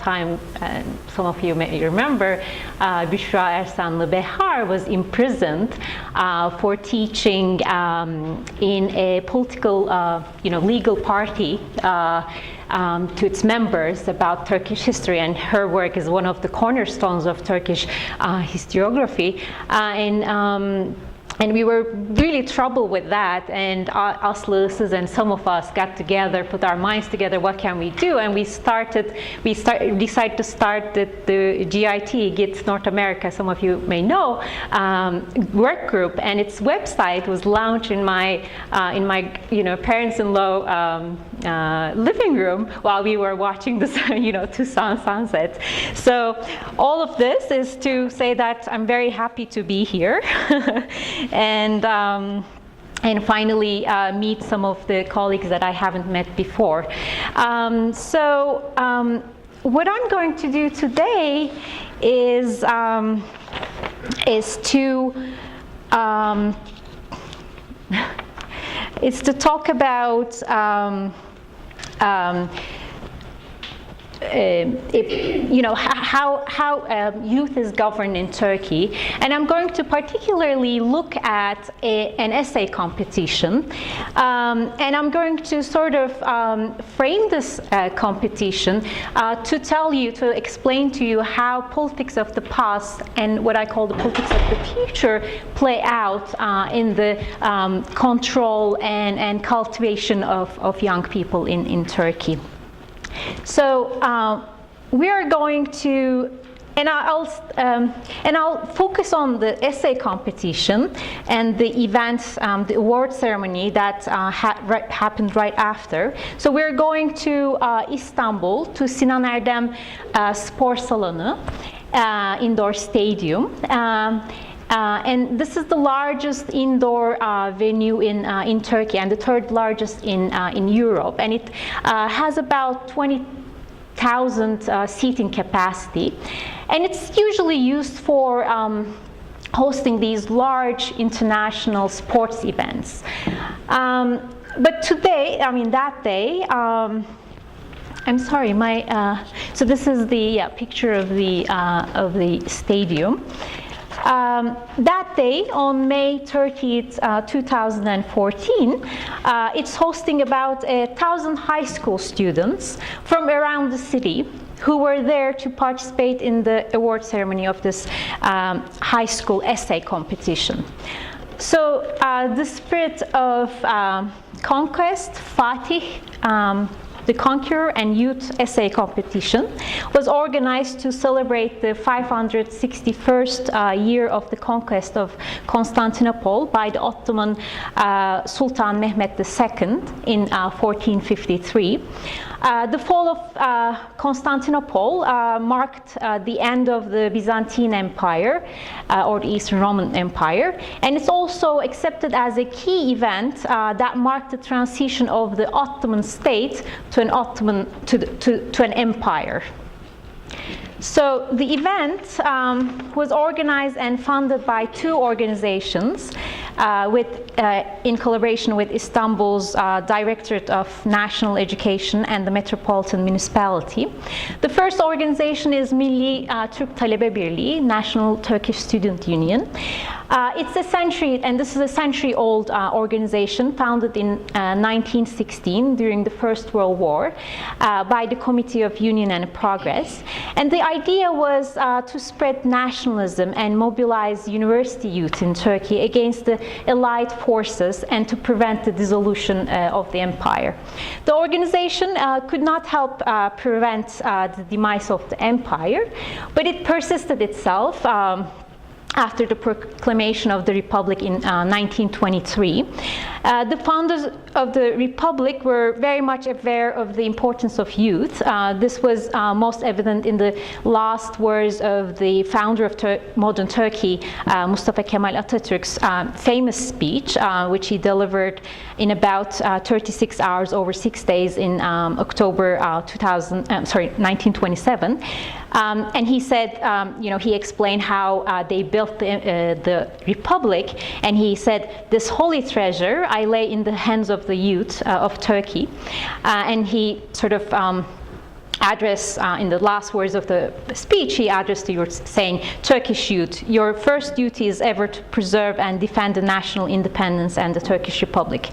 time, some of you may remember, Büşra Ersanlı Behar was imprisoned for teaching in a political, legal party to its members about Turkish history, and her work is one of the cornerstones of Turkish historiography. And we were really troubled with that, and us and some of us got together, put our minds together, what can we do? And we decided to start the GIT, GIT North America, some of you may know, work group, and its website was launched in my parents-in-law living room while we were watching the Tucson sunset. So all of this is to say that I'm very happy to be here. And finally meet some of the colleagues that I haven't met before. What I'm going to do today is to talk about how youth is governed in Turkey, and I'm going to particularly look at an essay competition, and I'm going to sort of frame this competition to explain to you how politics of the past and what I call the politics of the future play out in the control and cultivation of young people in Turkey. So we are going to, and I'll focus on the essay competition and the events, the award ceremony that happened right after. So we're going to Istanbul, to Sinan Erdem Spor Salonu, indoor stadium. And this is the largest indoor venue in Turkey, and the third largest in Europe, and it has about 20,000 seating capacity, and it's usually used for hosting these large international sports events. But today, that day, I'm sorry, so this is the picture of the stadium. That day, on May 30th, 2014, it's hosting about 1,000 high school students from around the city who were there to participate in the award ceremony of this high school essay competition. So the spirit of conquest, Fatih, the Conqueror and Youth Essay Competition was organized to celebrate the 561st year of the conquest of Constantinople by the Ottoman Sultan Mehmed II in 1453. The fall of Constantinople marked the end of the Byzantine Empire, or the Eastern Roman Empire, and it's also accepted as a key event that marked the transition of the Ottoman state to an empire. So the event was organized and funded by two organizations in collaboration with Istanbul's Directorate of National Education and the Metropolitan Municipality. The first organization is Milli Türk Talebe Birliği, National Turkish Student Union. It's a century, and this is a century-old organization founded in 1916 during the First World War by the Committee of Union and Progress. And the idea was to spread nationalism and mobilize university youth in Turkey against the Allied forces and to prevent the dissolution of the empire. The organization could not help prevent the demise of the empire, but it persisted itself after the proclamation of the Republic in 1923. The founders of the Republic were very much aware of the importance of youth. This was most evident in the last words of the founder of modern Turkey, Mustafa Kemal Atatürk's famous speech, which he delivered in about 36 hours over 6 days in October 1927. And he said, he explained how they built the Republic, and he said, "This holy treasure I lay in the hands of the youth of Turkey." And he sort of address, in the last words of the speech, he addressed the youth saying, "Turkish youth, your first duty is ever to preserve and defend the national independence and the Turkish Republic."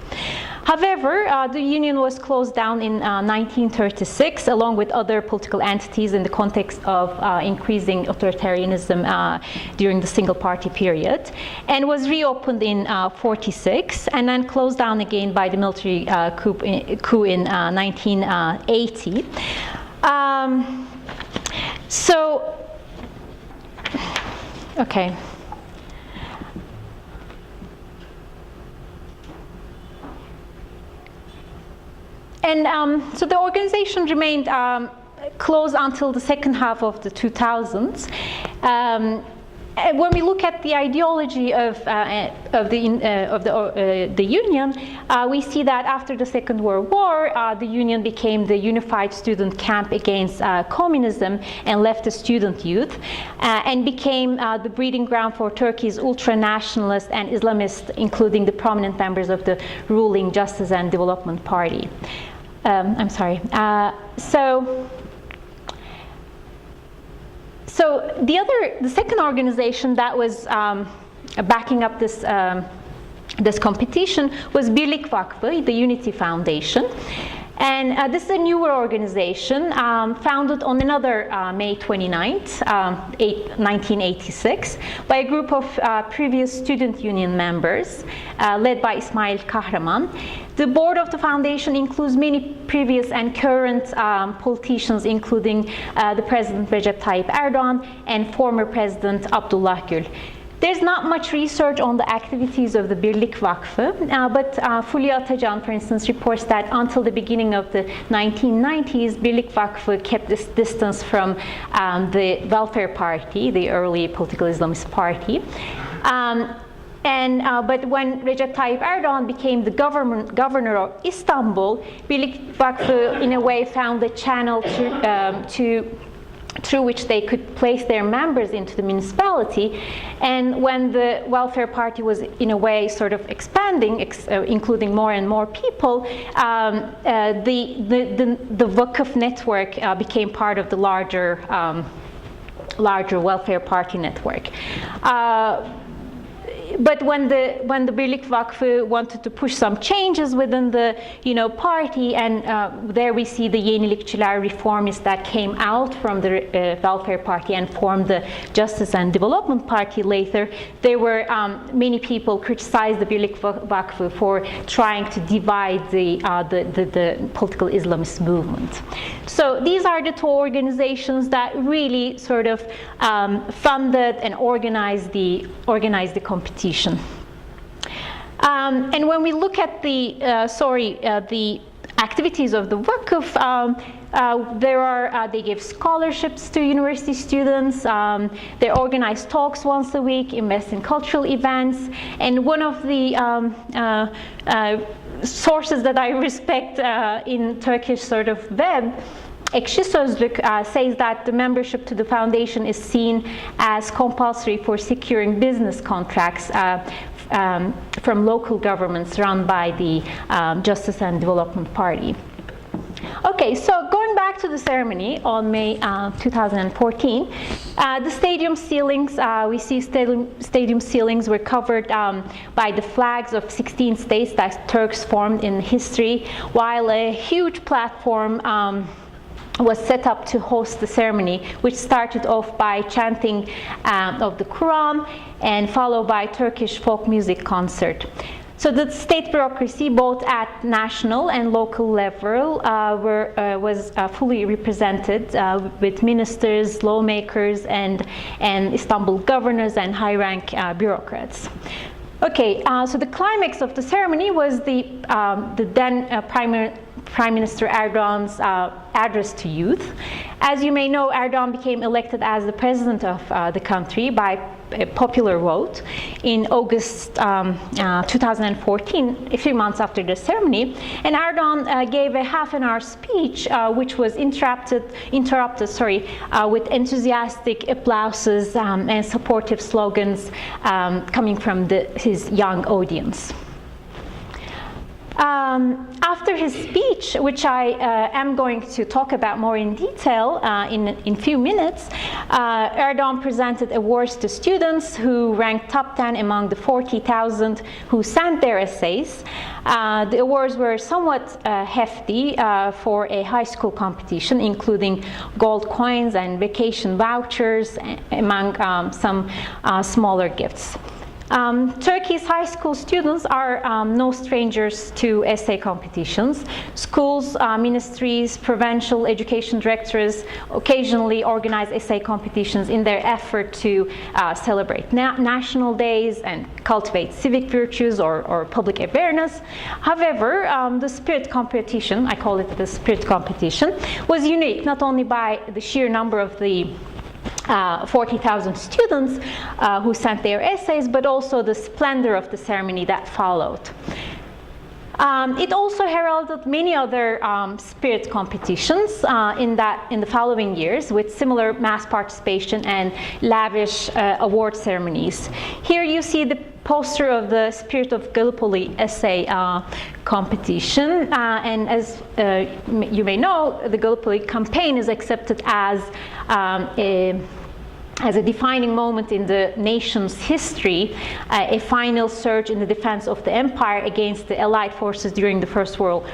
However, the union was closed down in 1936, along with other political entities in the context of increasing authoritarianism during the single-party period, and was reopened in 46, and then closed down again by the military coup in 1980. Okay. And so the organization remained closed until the second half of the 2000s. When we look at the ideology of the union, we see that after the Second World War, the union became the unified student camp against communism and left the student youth, and became the breeding ground for Turkey's ultra-nationalist and Islamists, including the prominent members of the ruling Justice and Development Party. I'm sorry. So the second organization that was backing up this this competition was Birlik Vakfı, the Unity Foundation. And this is a newer organization founded on another May 29th, 1986, by a group of previous student union members led by İsmail Kahraman. The board of the foundation includes many previous and current politicians, including the President Recep Tayyip Erdoğan and former President Abdullah Gül. There's not much research on the activities of the Birlik Vakfı, but Fulya Atacan, for instance, reports that until the beginning of the 1990s, Birlik Vakfı kept this distance from the Welfare Party, the early political Islamist party. But when Recep Tayyip Erdoğan became the governor of Istanbul, Birlik Vakfı, in a way, found a channel through which they could place their members into the municipality. And when the Welfare Party was, in a way, sort of expanding, including more and more people, the Vakıf network became part of the larger Welfare Party network. But when the Birlik Vakfı wanted to push some changes within the party, and there we see the Yenilikçiler reformists that came out from the Welfare Party and formed the Justice and Development Party later, there were many people criticized the Birlik Vakfı for trying to divide the political Islamist movement. So these are the two organizations that really sort of funded and organized the competition. And when we look at the activities of the Vakıf, they give scholarships to university students, they organize talks once a week, invest in cultural events, and one of the sources that I respect in Turkish sort of web, Ekşi Sözlük, says that the membership to the foundation is seen as compulsory for securing business contracts from local governments run by the Justice and Development Party. Okay, so going back to the ceremony on May 2014, the stadium ceilings, we see stadium ceilings were covered by the flags of 16 states that Turks formed in history, while a huge platform was set up to host the ceremony, which started off by chanting of the Quran and followed by Turkish folk music concert. So the state bureaucracy, both at national and local level, was fully represented with ministers, lawmakers, and Istanbul governors and high-rank bureaucrats. Okay, so the climax of the ceremony was the then Prime Minister Erdoğan's address to youth. As you may know, Erdoğan became elected as the president of the country by a popular vote in August 2014, a few months after the ceremony. And Erdoğan gave a half-an-hour speech, which was interrupted, with enthusiastic applauses and supportive slogans coming from his young audience. After his speech, which I am going to talk about more in detail in few minutes, Erdogan presented awards to students who ranked top 10 among the 40,000 who sent their essays. The awards were somewhat hefty for a high school competition, including gold coins and vacation vouchers, among some smaller gifts. Turkey's high school students are no strangers to essay competitions. Schools, ministries, provincial education directors occasionally organize essay competitions in their effort to celebrate national days and cultivate civic virtues or public awareness. However, the spirit competition, I call it the spirit competition, was unique not only by the sheer number of the 40,000 students who sent their essays, but also the splendor of the ceremony that followed. It also heralded many other spirit competitions in the following years with similar mass participation and lavish award ceremonies. Here you see the poster of the Spirit of Gallipoli essay competition, and as you may know, the Gallipoli campaign is accepted as a defining moment in the nation's history, a final surge in the defense of the empire against the Allied forces during the First World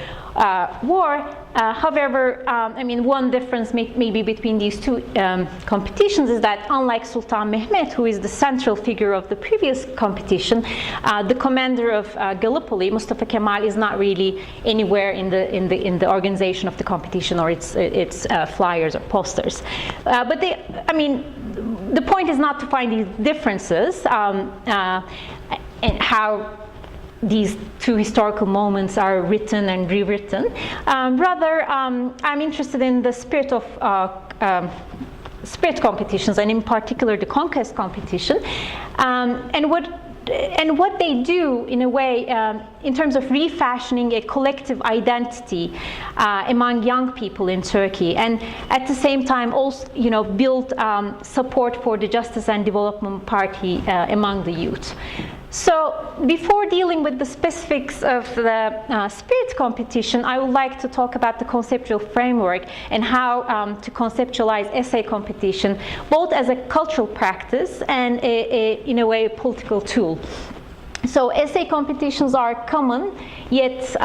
War. However, I mean, one difference maybe between these two competitions is that, unlike Sultan Mehmet, who is the central figure of the previous competition, the commander of Gallipoli, Mustafa Kemal, is not really anywhere in the organization of the competition or its flyers or posters. But I mean, the point is not to find these differences and how these two historical moments are written and rewritten. Rather, I'm interested in the spirit of spirit competitions, and in particular the conquest competition, and what they do in a way in terms of refashioning a collective identity among young people in Turkey, and at the same time also, you know, build support for the Justice and Development Party among the youth. So before dealing with the specifics of the spirit competition, I would like to talk about the conceptual framework and how to conceptualize essay competition, both as a cultural practice and in a way a political tool. So essay competitions are common, yet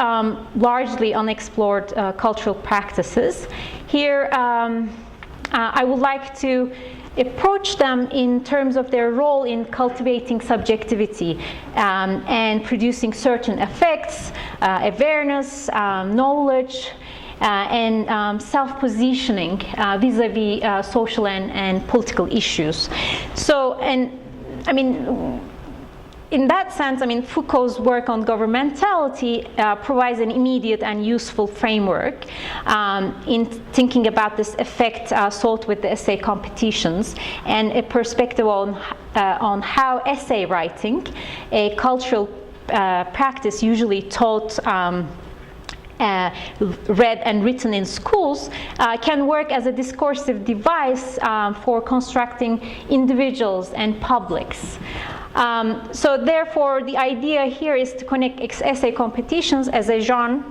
largely unexplored cultural practices. Here I would like to approach them in terms of their role in cultivating subjectivity and producing certain effects, awareness, knowledge, and self-positioning vis-a-vis social and political issues. So, and I mean, in that sense, I mean, Foucault's work on governmentality provides an immediate and useful framework in thinking about this effect sought with the essay competitions, and a perspective on how essay writing, a cultural practice usually taught read and written in schools, can work as a discursive device for constructing individuals and publics. So therefore, the idea here is to connect essay competitions as a genre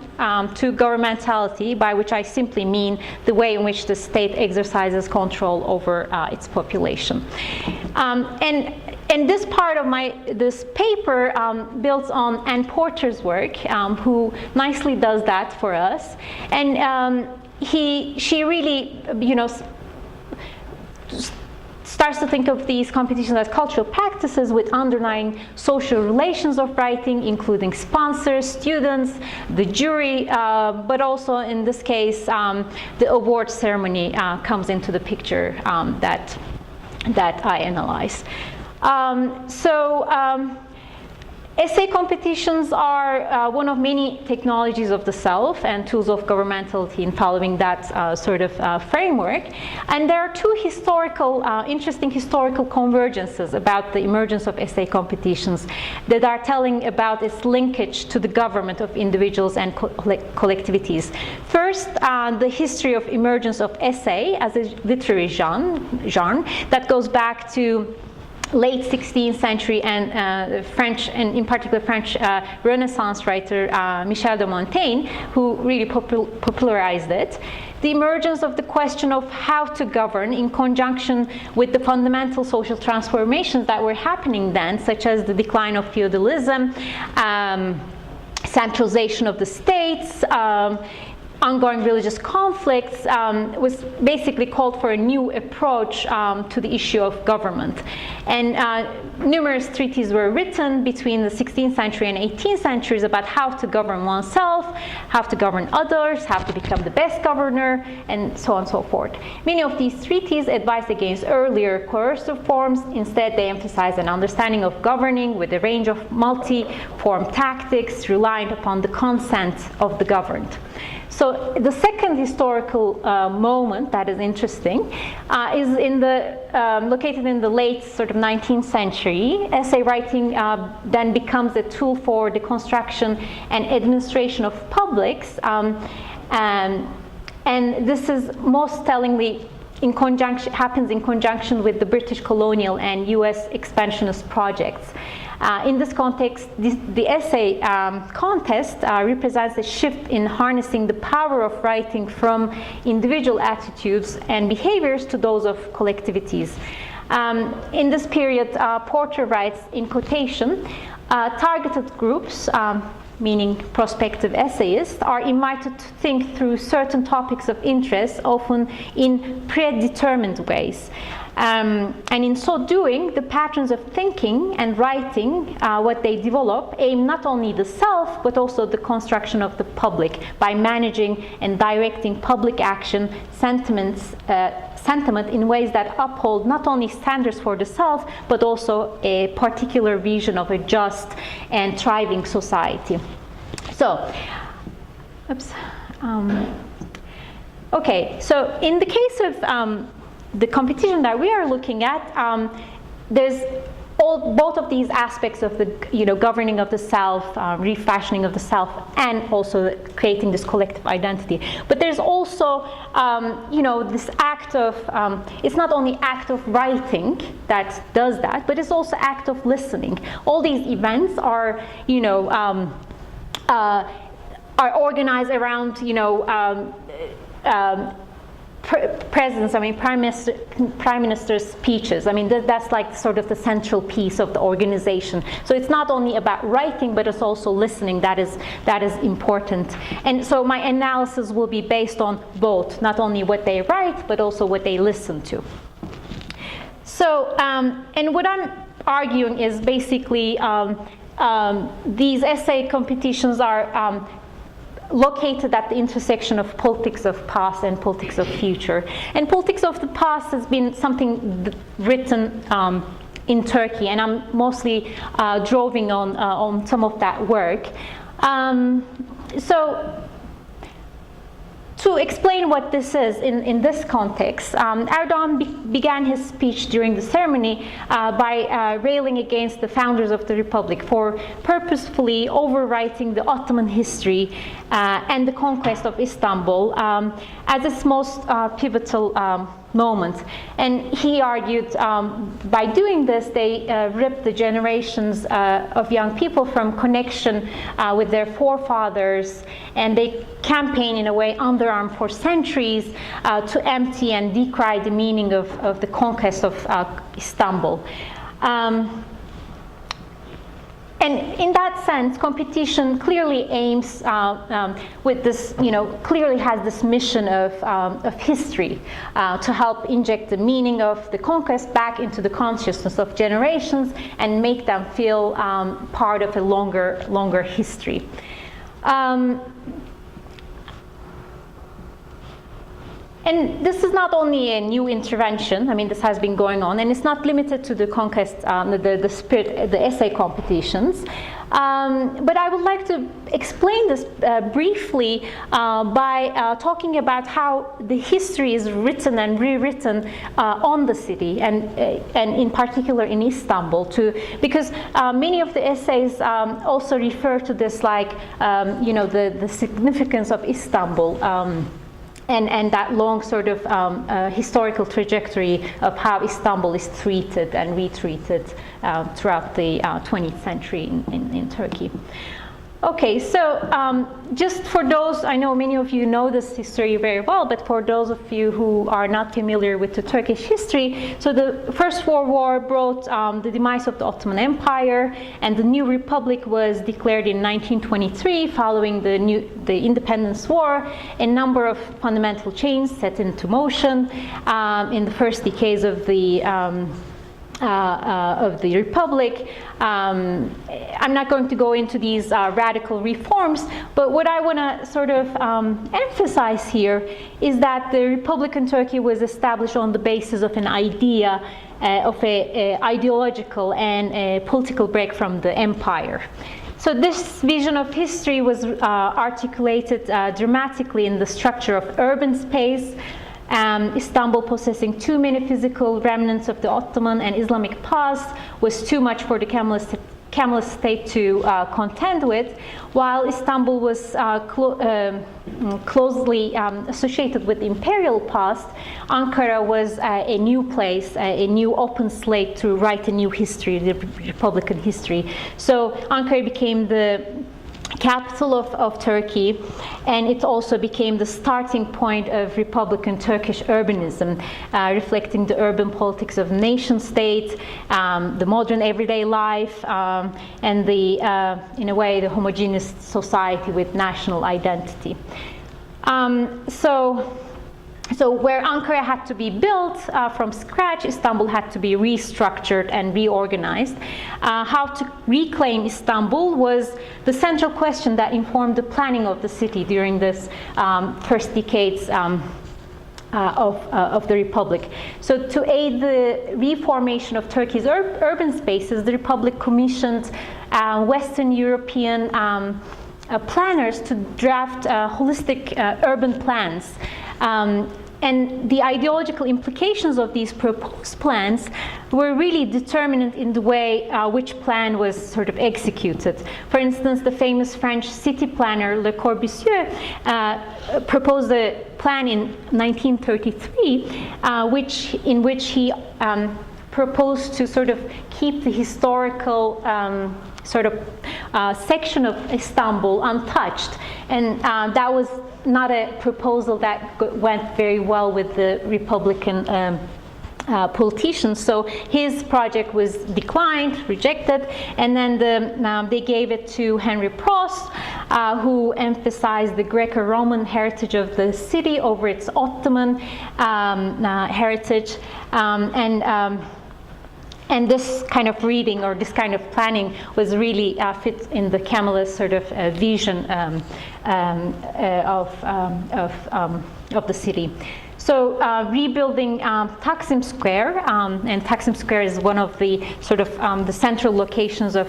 to governmentality, by which I simply mean the way in which the state exercises control over its population. And this part of this paper builds on Anne Porter's work, who nicely does that for us. And she really, you know, starts to think of these competitions as cultural practices with underlying social relations of writing, including sponsors, students, the jury, but also in this case, the award ceremony comes into the picture that I analyze. Essay competitions are one of many technologies of the self and tools of governmentality in following that sort of framework. And there are two interesting historical convergences about the emergence of essay competitions that are telling about its linkage to the government of individuals and collectivities. First, the history of emergence of essay as a literary genre that goes back to late 16th century and French, and in particular French Renaissance writer Michel de Montaigne, who really popularized it. The emergence of the question of how to govern in conjunction with the fundamental social transformations that were happening then, such as the decline of feudalism, centralization of the states, ongoing religious conflicts, was basically called for a new approach to the issue of government. And numerous treaties were written between the 16th century and 18th centuries about how to govern oneself, how to govern others, how to become the best governor, and so on and so forth. Many of these treaties advised against earlier coercive forms. Instead, they emphasized an understanding of governing with a range of multi-form tactics relying upon the consent of the governed. So the second historical moment that is interesting is located in the late sort of 19th century. Essay writing then becomes a tool for the construction and administration of publics, and this is most tellingly happens in conjunction with the British colonial and U.S. expansionist projects. In this context, the essay contest represents a shift in harnessing the power of writing from individual attitudes and behaviors to those of collectivities. In this period, Porter writes, in quotation, targeted groups, meaning prospective essayists, are invited to think through certain topics of interest, often in predetermined ways. And in so doing, the patterns of thinking and writing, what they develop, aim not only the self, but also the construction of the public by managing and directing public action, sentiment in ways that uphold not only standards for the self, but also a particular vision of a just and thriving society. So, okay, so in the case of the competition that we are looking at, there's both of these aspects of the governing of the self, refashioning of the self, and also creating this collective identity. But there's also this act of it's not only act of writing that does that, but it's also act of listening. All these events are organized around presidents, prime minister's speeches. That's like sort of the central piece of the organization. So it's not only about writing, but it's also listening that is important. And so my analysis will be based on both, not only what they write, but also what they listen to. So, and what I'm arguing is basically these essay competitions are located at the intersection of politics of past and politics of future. And politics of the past has been something written in Turkey, and I'm mostly drawing on some of that work. So to explain what this is in this context, Erdogan began his speech during the ceremony by railing against the founders of the Republic for purposefully overwriting the Ottoman history and the conquest of Istanbul as its most pivotal moment. And he argued by doing this, they ripped the generations of young people from connection with their forefathers, and they campaign in a way underarm for centuries to empty and decry the meaning of the conquest of Istanbul. And in that sense, competition clearly aims with this, clearly has this mission of history to help inject the meaning of the conquest back into the consciousness of generations and make them feel part of a longer history. And this is not only a new intervention. This has been going on, and it's not limited to the conquest, the essay competitions. But I would like to explain this briefly by talking about how the history is written and rewritten on the city, and in particular in Istanbul too, because many of the essays also refer to this, like the significance of Istanbul. and that long sort of historical trajectory of how Istanbul is treated and retreated throughout the 20th century in Turkey. Okay, so just for those, I know many of you know this history very well, but for those of you who are not familiar with the Turkish history, so the First World War brought the demise of the Ottoman Empire, and the new republic was declared in 1923 following the Independence War. A number of fundamental changes set into motion in the first decades of the Republic. I'm not going to go into these radical reforms, but what I want to sort of emphasize here is that the Republican Turkey was established on the basis of an idea of a ideological and a political break from the empire. So this vision of history was articulated dramatically in the structure of urban space. Istanbul, possessing too many physical remnants of the Ottoman and Islamic past, was too much for the Kemalist state to contend with, while Istanbul was closely associated with the imperial past. Ankara was a new place, a new open slate to write a new history, the Republican history. So Ankara became the capital of Turkey, and it also became the starting point of Republican Turkish urbanism, reflecting the urban politics of nation state, the modern everyday life, and the, in a way, the homogeneous society with national identity. So where Ankara had to be built from scratch, Istanbul had to be restructured and reorganized. How to reclaim Istanbul was the central question that informed the planning of the city during this first decades of the Republic. So to aid the reformation of Turkey's urban spaces, the Republic commissioned Western European planners to draft holistic urban plans. And the ideological implications of these proposed plans were really determinant in the way which plan was sort of executed. For instance, the famous French city planner Le Corbusier proposed a plan in 1933, in which he proposed to sort of keep the historical section of Istanbul untouched, and that was not a proposal that went very well with the Republican politicians. So his project was declined, rejected, and then they gave it to Henry Prost, who emphasized the Greco-Roman heritage of the city over its Ottoman heritage, and this kind of reading or this kind of planning was really fit in the Kemalist sort of vision of the city. So rebuilding Taksim Square, and Taksim Square is one of the sort of the central locations of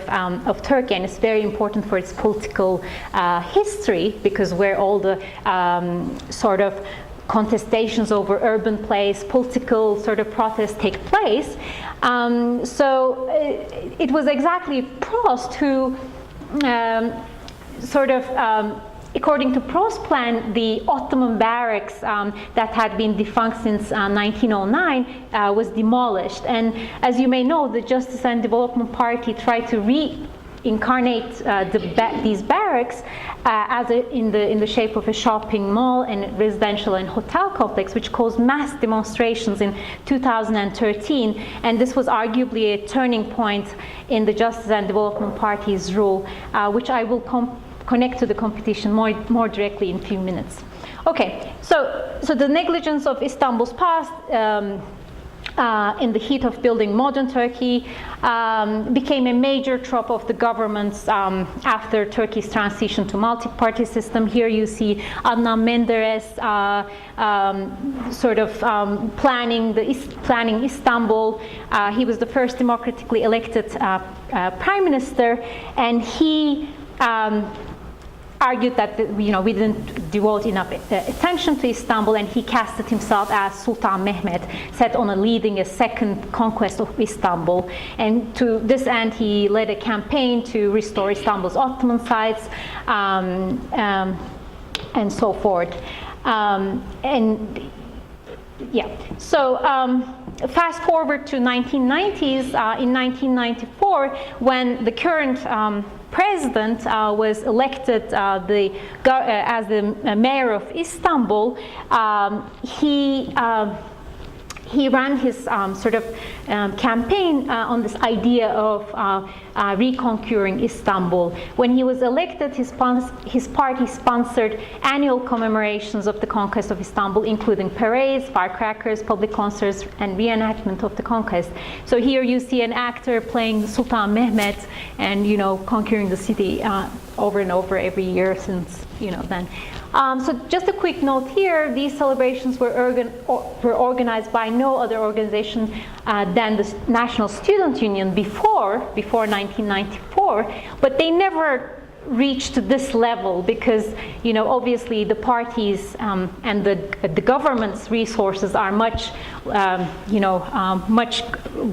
Turkey, and it's very important for its political history, because where all the sort of contestations over urban place, political sort of protests take place. So it was exactly Prost who according to Prost's plan, the Ottoman barracks that had been defunct since 1909 was demolished. And as you may know, the Justice and Development Party tried to reincarnate these barracks in the shape of a shopping mall and residential and hotel complex, which caused mass demonstrations in 2013. And this was arguably a turning point in the Justice and Development Party's rule, which I will connect to the competition more directly in a few minutes. Okay, so the negligence of Istanbul's past in the heat of building modern Turkey became a major trope of the governments after Turkey's transition to multi-party system. Here you see Adnan Menderes planning Istanbul. He was the first democratically elected prime minister, and he argued that we didn't devote enough attention to Istanbul, and he casted himself as Sultan Mehmet, set on leading a second conquest of Istanbul. And to this end, he led a campaign to restore Istanbul's Ottoman sites and so forth. And yeah, so fast forward to 1990s. In 1994, when the current president was elected as the mayor of Istanbul, he ran his sort of campaign on this idea of reconquering Istanbul. When he was elected, his party sponsored annual commemorations of the conquest of Istanbul, including parades, firecrackers, public concerts, and reenactment of the conquest. So here you see an actor playing Sultan Mehmet and, you know, conquering the city over and over every year since, you know, then. So just a quick note here, these celebrations were organized by no other organization than the National Student Union before 1994, but they never reached this level because, you know, obviously the parties and the government's resources are much, much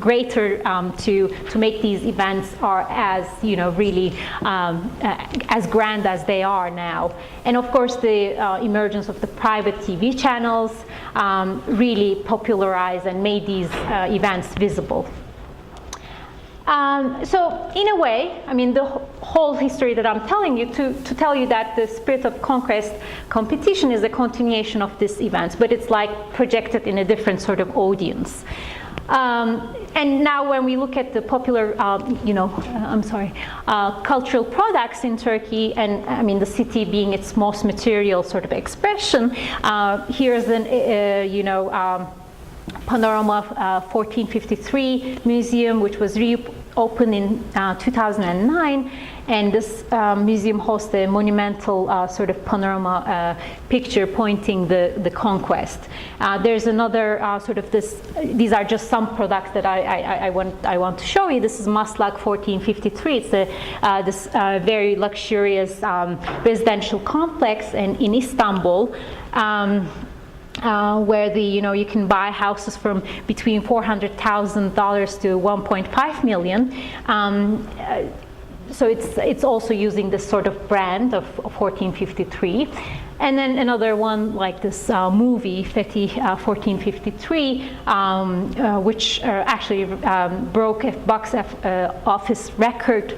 greater to make these events are as, you know, really as grand as they are now. And of course, the emergence of the private TV channels really popularized and made these events visible. So in a way, I mean, the whole history that I'm telling you to tell you that the spirit of conquest competition is a continuation of these events, but it's like projected in a different sort of audience. And now when we look at the popular, cultural products in Turkey, and I mean the city being its most material sort of expression, here's an, Panorama 1453 Museum, which was reopened in 2009, and this museum hosts a monumental sort of panorama picture pointing the conquest. There's another sort of these are just some products that I want to show you. This is Maslak 1453. It's this very luxurious residential complex in Istanbul. Where you can buy houses from between $400,000 to $1.5 million. So it's also using this sort of brand of 1453. And then another one like this movie, Fethi 1453, which actually broke a box office record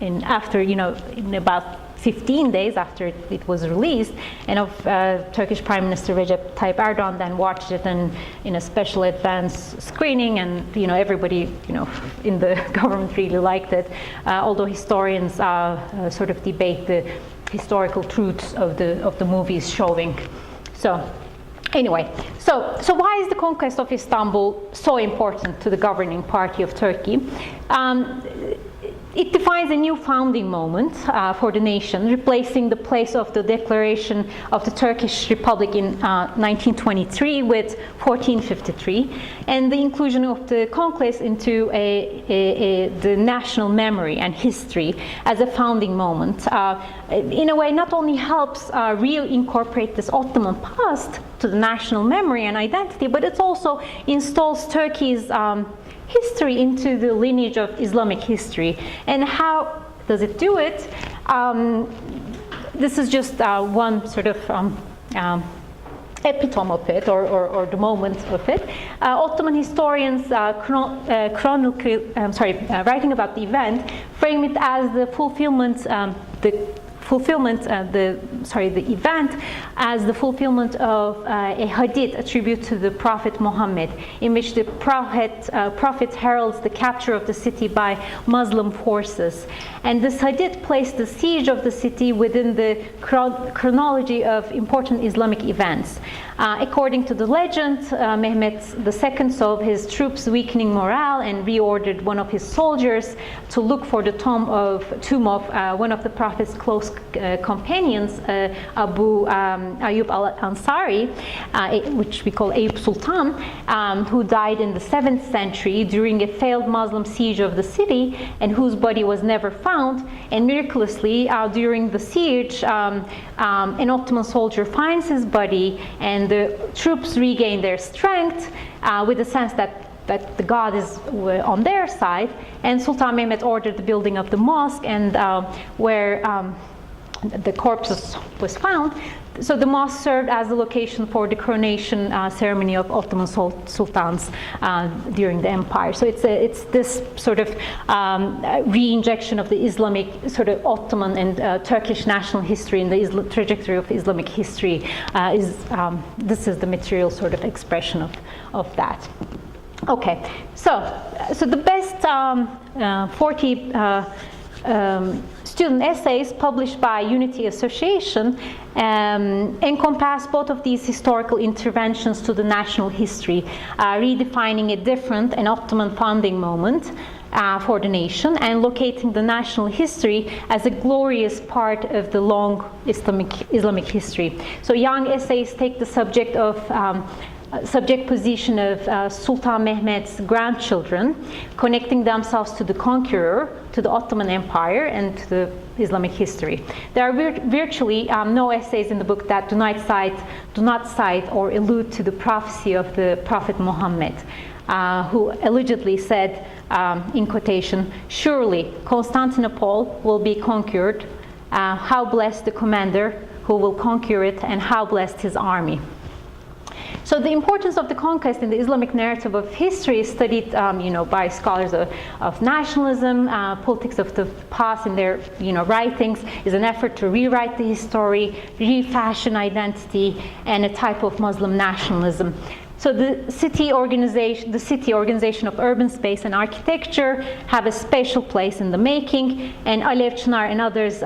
in about 15 days after it was released, and Turkish Prime Minister Recep Tayyip Erdogan then watched it in a special advance screening, and everybody in the government really liked it. Although historians sort of debate the historical truths of the movies showing. So anyway, so why is the conquest of Istanbul so important to the governing party of Turkey? It defines a new founding moment for the nation, replacing the place of the declaration of the Turkish Republic in 1923 with 1453, and the inclusion of the conquest into the national memory and history as a founding moment. In a way, not only helps reincorporate this Ottoman past to the national memory and identity, but it also installs Turkey's history into the lineage of Islamic history. And how does it do it? This is just one sort of epitome of it, or the moment of it. Ottoman historians writing about the event frame it as the event as the fulfillment of a hadith attributed to the Prophet Muhammad, in which the Prophet heralds the capture of the city by Muslim forces. And this hadith placed the siege of the city within the chronology of important Islamic events. According to the legend, Mehmet II saw his troops weakening morale and reordered one of his soldiers to look for the tomb of one of the Prophet's close companions, Abu Ayyub al-Ansari, which we call Ayyub Sultan, who died in the 7th century during a failed Muslim siege of the city, and whose body was never found. And miraculously, during the siege, an Ottoman soldier finds his body, and the troops regain their strength with the sense that the God is on their side. And Sultan Mehmet ordered the building of the mosque, and where the corpse was found. So the mosque served as the location for the coronation ceremony of Ottoman sultans during the empire. So it's this sort of re-injection of the Islamic sort of Ottoman and Turkish national history in the trajectory of Islamic history. This is the material sort of expression of that. Okay, so the best 40 student essays published by Unity Association encompass both of these historical interventions to the national history, redefining a different and Ottoman founding moment for the nation, and locating the national history as a glorious part of the long Islamic history. So young essays take the subject position of Sultan Mehmet's grandchildren, connecting themselves to the conqueror, to the Ottoman Empire, and to the Islamic history. There are virtually no essays in the book that do not cite or allude to the prophecy of the Prophet Muhammad, who allegedly said, in quotation, "Surely Constantinople will be conquered. How blessed the commander who will conquer it, and how blessed his army." So the importance of the conquest in the Islamic narrative of history is studied, by scholars of nationalism, politics of the past in their, writings, is an effort to rewrite the history, refashion identity, and a type of Muslim nationalism. So the city organization of urban space and architecture have a special place in the making, and Alev Çınar and others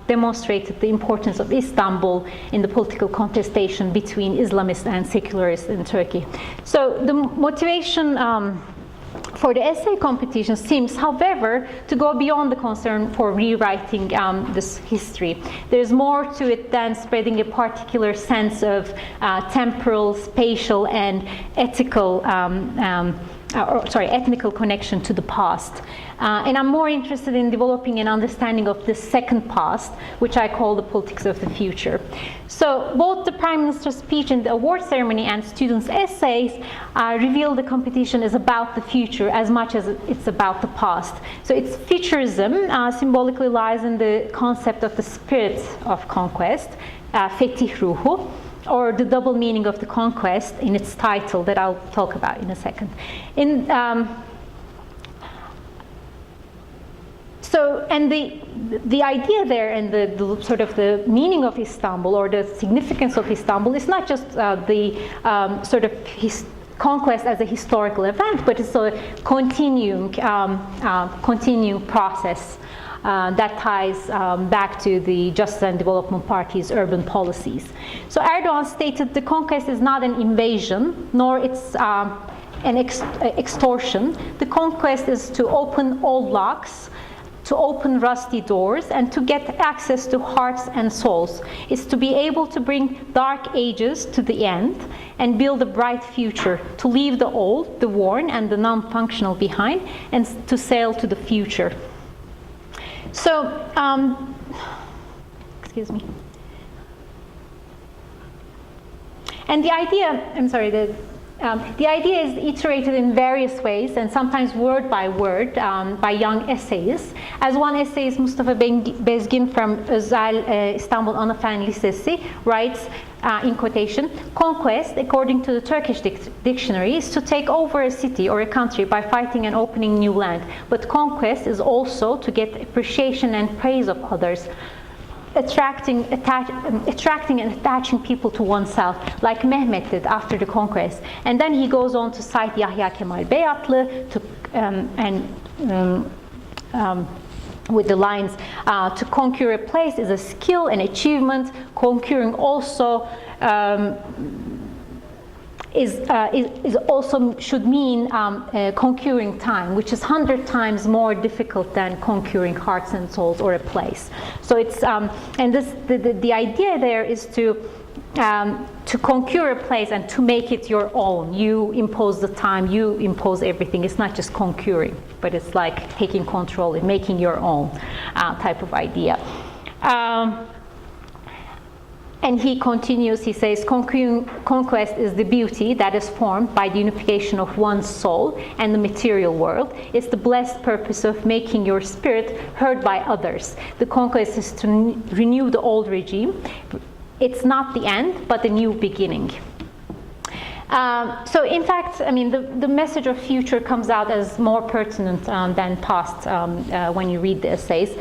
demonstrated the importance of Istanbul in the political contestation between Islamists and secularists in Turkey. So the motivation for the essay competition seems, however, to go beyond the concern for rewriting this history. There's more to it than spreading a particular sense of temporal, spatial, and ethnical connection to the past. And I'm more interested in developing an understanding of the second past, which I call the politics of the future. So both the Prime Minister's speech in the award ceremony and students' essays reveal the competition is about the future as much as it's about the past. So its futurism symbolically lies in the concept of the spirit of conquest, fetih ruhu, or the double meaning of the conquest in its title that I'll talk about in a second. And the idea there and the sort of the meaning of Istanbul, or the significance of Istanbul, is not just the sort of conquest as a historical event, but it's a continuing process that ties back to the Justice and Development Party's urban policies. So Erdogan stated the conquest is not an invasion, nor it's an extortion. The conquest is to open old locks, to open rusty doors, and to get access to hearts and souls. It's to be able to bring dark ages to the end and build a bright future, to leave the old, the worn, and the non-functional behind, and to sail to the future. So, excuse me. And the idea, the idea is iterated in various ways, and sometimes word by word, by young essayists. As one essayist, Mustafa Bezgin from Özel İstanbul Anafen Lisesi, writes, in quotation, "Conquest, according to the Turkish dictionary, is to take over a city or a country by fighting and opening new land. But conquest is also to get appreciation and praise of others, attracting and attaching people to oneself, like Mehmet did after the conquest." And then he goes on to cite Yahya Kemal Beyatlı with the lines, "To conquer a place is a skill and achievement. Conquering also is also should mean conquering time, which is 100 times more difficult than conquering hearts and souls or a place." So it's and this the idea there is to conquer a place and to make it your own. You impose the time, you impose everything. It's not just conquering, but it's like taking control and making your own type of idea. And he continues, he says, conquest is the beauty that is formed by the unification of one's soul and the material world. It's the blessed purpose of making your spirit heard by others. The conquest is to renew the old regime. It's not the end, but a new beginning. So in fact, I mean, the message of future comes out as more pertinent than past when you read the essays.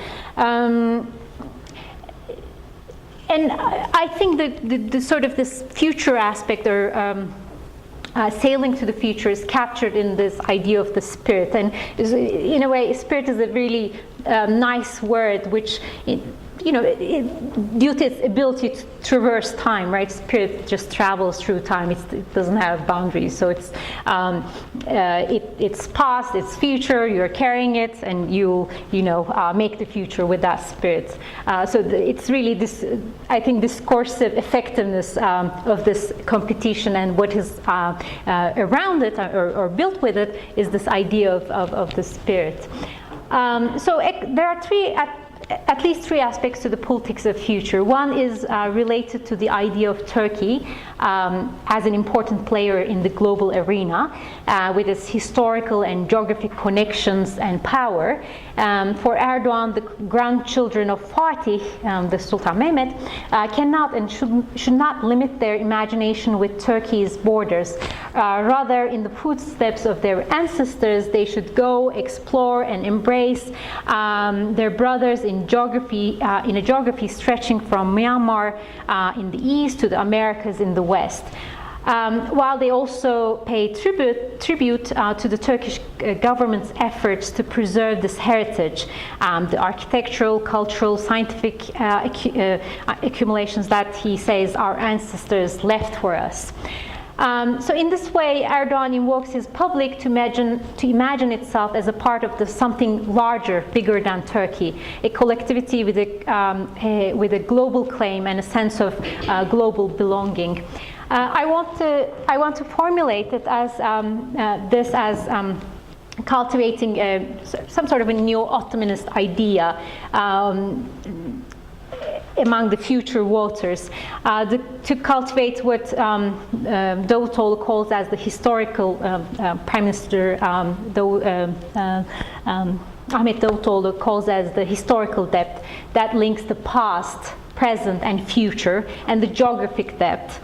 And I think that the sort of this future aspect, or sailing to the future, is captured in this idea of the spirit. And in a way, spirit is a really nice word, which, due to its ability to traverse time, right? Spirit just travels through time. It doesn't have boundaries. So it's past, it's future. You're carrying it, and you make the future with that spirit. It's really this, I think, discursive effectiveness of this competition, and what is around it or built with it is this idea of the spirit. There are at least three aspects to the politics of future. One is related to the idea of Turkey as an important player in the global arena, with its historical and geographic connections and power. For Erdogan, the grandchildren of Fatih, the Sultan Mehmet, cannot and should not limit their imagination with Turkey's borders. Rather, in the footsteps of their ancestors, they should go, explore, and embrace their brothers in a geography stretching from Myanmar in the east to the Americas in the west. While they also pay tribute to the Turkish government's efforts to preserve this heritage, the architectural, cultural, scientific accumulations that he says our ancestors left for us. So in this way, Erdogan invokes his public to imagine itself as a part of something larger, bigger than Turkey, a collectivity with a global claim and a sense of global belonging. I want to formulate it as cultivating some sort of a neo-Ottomanist idea among the future voters, to cultivate what Davutoğlu calls as the historical, Prime Minister Ahmet Davutoğlu calls as the historical depth that links the past, present, and future, and the geographic depth,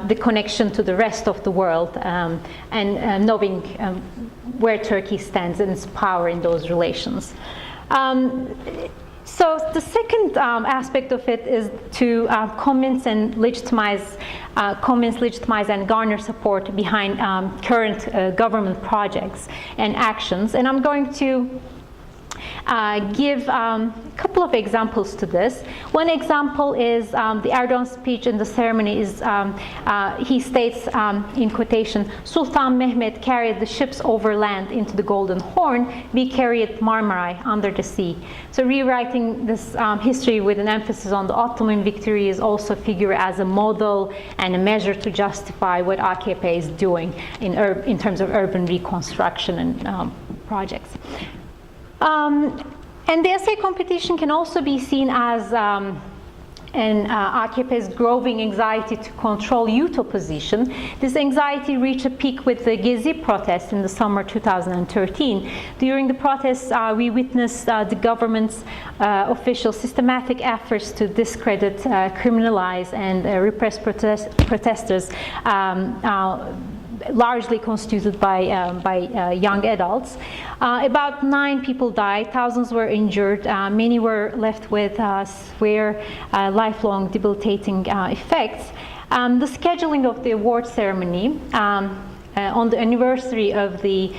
the connection to the rest of the world, and knowing where Turkey stands and its power in those relations. So the second aspect of it is to convince, legitimize, and garner support behind current government projects and actions. And I'm going to give a couple of examples to this. One example is the Erdogan speech in the ceremony. He states, in quotation, "Sultan Mehmet carried the ships overland into the Golden Horn. We carried Marmaray under the sea." So rewriting this history with an emphasis on the Ottoman victory is also figure as a model and a measure to justify what AKP is doing in terms of urban reconstruction and projects. And the essay competition can also be seen as AKP's growing anxiety to control youth opposition. This anxiety reached a peak with the Gezi protests in the summer 2013. During the protests, we witnessed the government's official systematic efforts to discredit, criminalize, and repress protesters, largely constituted by young adults. About 9 people died, thousands were injured, many were left with severe, lifelong debilitating effects. The scheduling of the award ceremony on the anniversary of the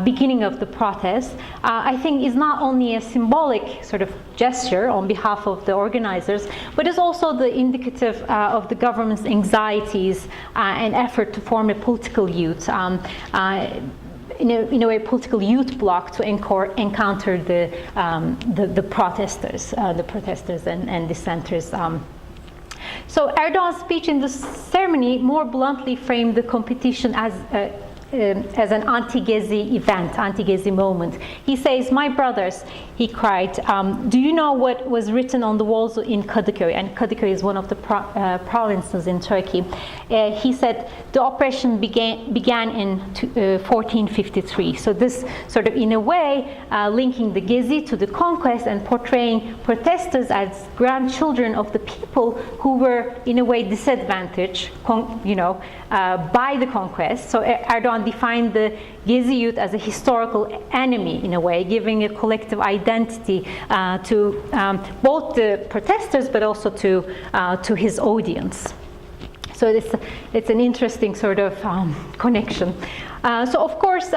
beginning of the protest, I think is not only a symbolic sort of gesture on behalf of the organizers, but is also the indicative of the government's anxieties and effort to form a political youth, in a way, political youth bloc to encounter the protesters, and dissenters. So Erdogan's speech in the ceremony more bluntly framed the competition as as an anti-Gezi event, anti-Gezi moment. He says, "My brothers," he cried, "do you know what was written on the walls in Kadıköy?" And Kadıköy is one of the provinces in Turkey. He said, "The oppression began in 1453. So this sort of, in a way, linking the Gezi to the conquest and portraying protesters as grandchildren of the people who were, in a way, disadvantaged, by the conquest. So Erdogan defined the Gezi youth as a historical enemy, in a way, giving a collective identity to both the protesters, but also to his audience. So it's an interesting sort of connection. So of course,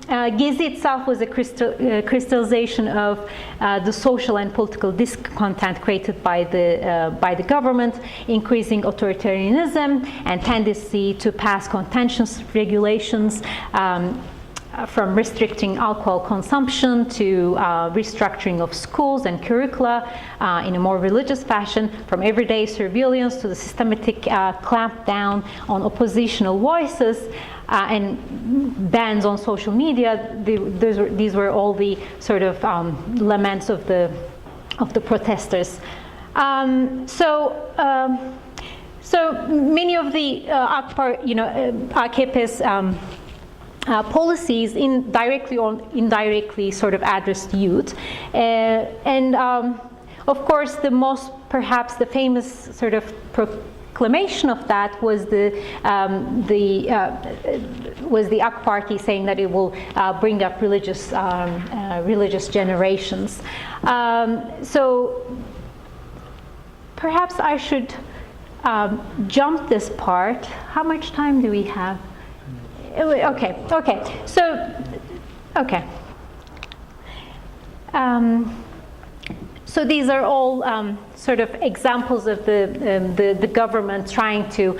Gezi itself was a crystallization of the social and political discontent created by the government, increasing authoritarianism and tendency to pass contentious regulations, from restricting alcohol consumption to restructuring of schools and curricula in a more religious fashion, from everyday surveillance to the systematic clampdown on oppositional voices and bans on social media. These were all the sort of laments of the protesters. So many of the AKP's policies directly or indirectly sort of addressed youth, and of course perhaps the famous sort of proclamation of that was the AK Party saying that it will bring up religious generations. So perhaps I should jump this part. How much time do we have? Okay. So, okay. So these are all sort of examples of the government trying to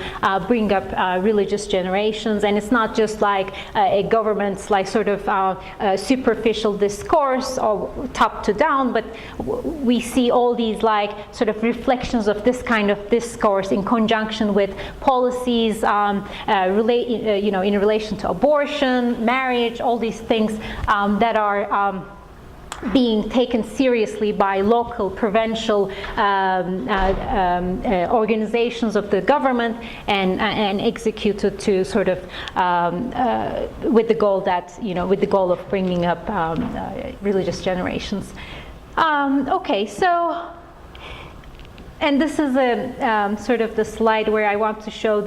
bring up religious generations, and it's not just like a government's like sort of superficial discourse or top to down, but we see all these like sort of reflections of this kind of discourse in conjunction with policies, in relation to abortion, marriage, all these things that are being taken seriously by local provincial organizations of the government and executed to sort of with the goal of bringing up religious generations. Okay, so. And this is a sort of the slide where I want to show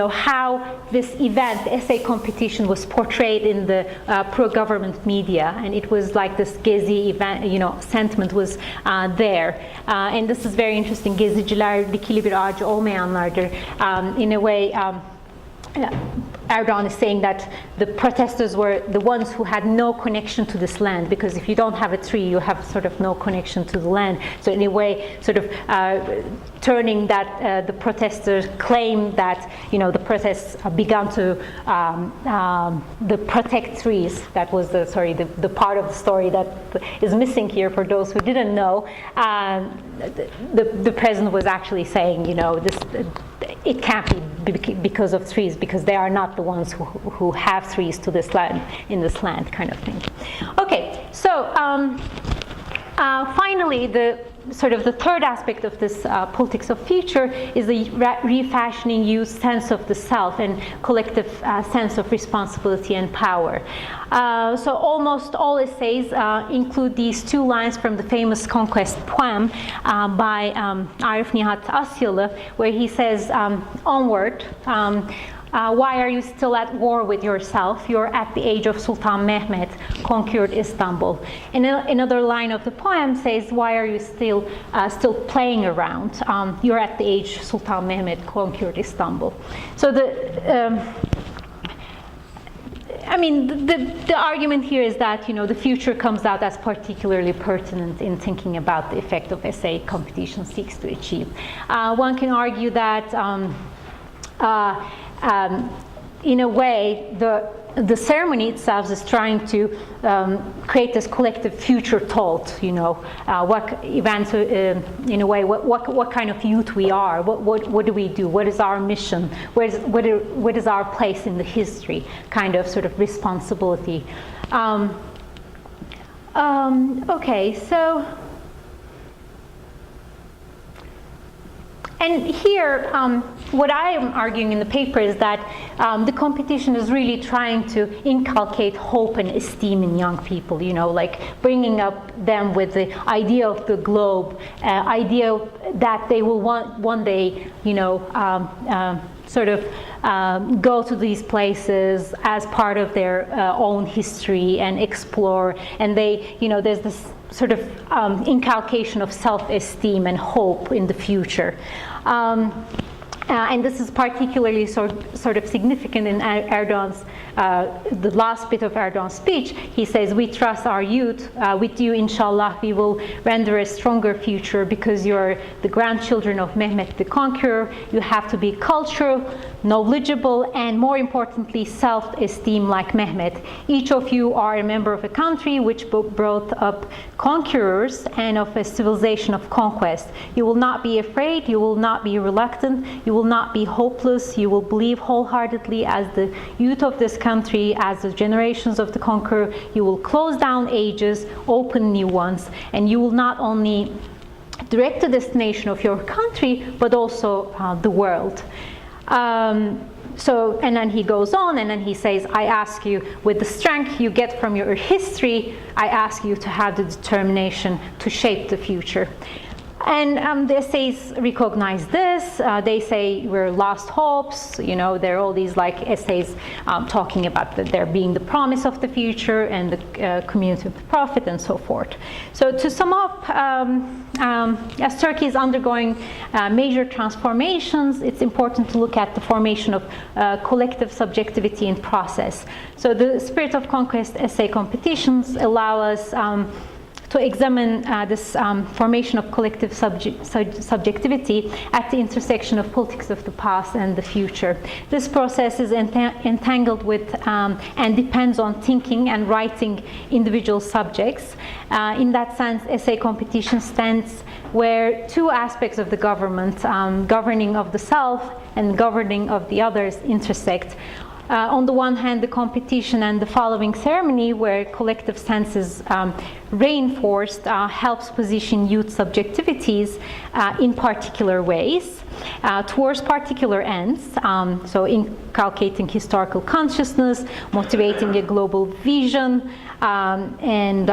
how this event, the essay competition, was portrayed in the pro-government media, and it was like this Gezi event, sentiment was there. And this is very interesting. Geziciler dikili bir ağacı olmayanlardır. In a way, Erdogan is saying that the protesters were the ones who had no connection to this land, because if you don't have a tree, you have sort of no connection to the land. So in a way, sort of turning that the protesters claim that the protests began to the protect trees. That was the part of the story that is missing here for those who didn't know. The president was actually saying, this. It can't be because of trees, because they are not the ones who have trees to this land, in this land, kind of thing. Okay, so finally, the third aspect of this politics of future is the refashioning youth's sense of the self and collective sense of responsibility and power. So almost all essays include these two lines from the famous Conquest poem by Arif Nihat Asyalı, where he says, onward, why are you still at war with yourself? You're at the age of Sultan Mehmet, conquered Istanbul. And another line of the poem says, why are you still playing around? You're at the age Sultan Mehmet, conquered Istanbul. So the argument here is that the future comes out as particularly pertinent in thinking about the effect of essay competition seeks to achieve. One can argue that in a way, the ceremony itself is trying to create this collective future thought, you know, what events, in a way, what kind of youth we are, what do we do, what is our mission, what is our place in the history, kind of sort of responsibility. Okay, so, and here, what I am arguing in the paper is that the competition is really trying to inculcate hope and esteem in young people, you know, like bringing up them with the idea of the globe, idea that they will one day, you know, sort of go to these places as part of their own history and explore, and they, you know, there's this sort of inculcation of self-esteem and hope in the future. And this is particularly sort of significant in Erdogan's, the last bit of Erdogan's speech. He says, we trust our youth. With you, inshallah, we will render a stronger future because you're the grandchildren of Mehmet the Conqueror. You have to be cultural, knowledgeable, and more importantly, self-esteem like Mehmet. Each of you are a member of a country which brought up conquerors and of a civilization of conquest. You will not be afraid. You will not be reluctant. You will not be hopeless. You will believe wholeheartedly as the youth of this country, as the generations of the conqueror. You will close down ages, open new ones, and you will not only direct the destination of your country, but also the world. So, and then he goes on, and then he says, I ask you, with the strength you get from your history, I ask you to have the determination to shape the future. And the essays recognize this. They say we're lost hopes. You know, there are all these like essays talking about there being the promise of the future and the community of the prophet and so forth. So to sum up, as Turkey is undergoing major transformations, it's important to look at the formation of collective subjectivity in process. So the Spirit of Conquest essay competitions allow us to examine this formation of collective subjectivity at the intersection of politics of the past and the future. This process is entangled with and depends on thinking and writing individual subjects. In that sense, essay competition stands where two aspects of the government, governing of the self and governing of the others, intersect. On the one hand, the competition and the following ceremony, where collective sense is reinforced, helps position youth subjectivities in particular ways towards particular ends, so inculcating historical consciousness, motivating a global vision, and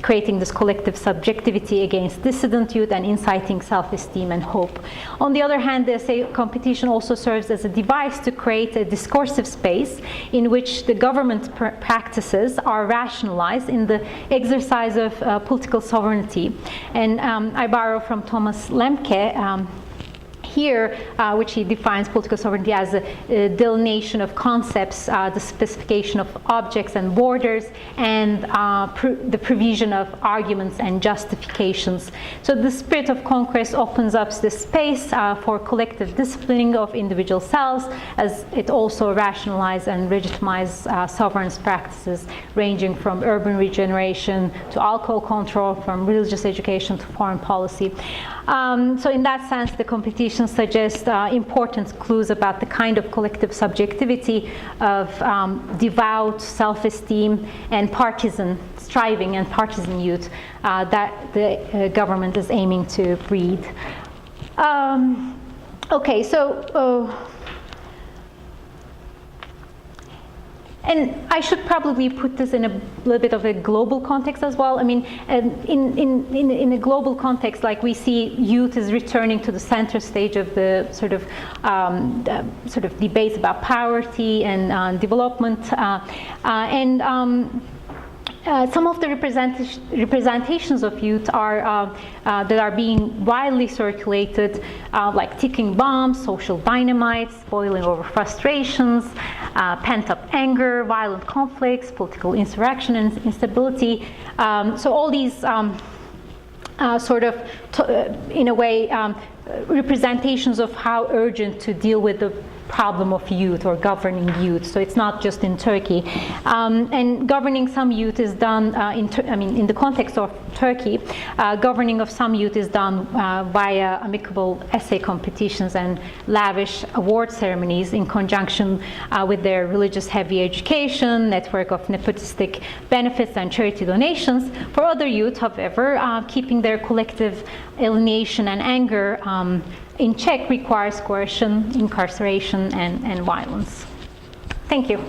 creating this collective subjectivity against dissident youth and inciting self-esteem and hope. On the other hand, the essay competition also serves as a device to create a discursive space in which the government practices are rationalized in the exercise of political sovereignty. And I borrow from Thomas Lemke here, which he defines political sovereignty as a delineation of concepts, the specification of objects and borders, and the provision of arguments and justifications. So the Spirit of Conquest opens up this space for collective disciplining of individual selves, as it also rationalizes and legitimizes sovereign practices ranging from urban regeneration to alcohol control, from religious education to foreign policy. So in that sense, the competition suggests important clues about the kind of collective subjectivity of devout, self-esteem, and partisan striving and partisan youth that the government is aiming to breed. Okay, so and I should probably put this in a little bit of a global context as well. I mean, in a global context, like we see youth is returning to the center stage of the sort of debates about poverty and development, some of the representations of youth are that are being widely circulated, like ticking bombs, social dynamites, boiling over frustrations, pent-up anger, violent conflicts, political insurrection and instability. So all these in a way, representations of how urgent to deal with the problem of youth or governing youth. So it's not just in Turkey. And governing some youth is done, in the context of Turkey, governing of some youth is done via amicable essay competitions and lavish award ceremonies in conjunction with their religious heavy education, network of nepotistic benefits and charity donations. For other youth, however, keeping their collective alienation and anger in check requires coercion, incarceration, and violence. Thank you.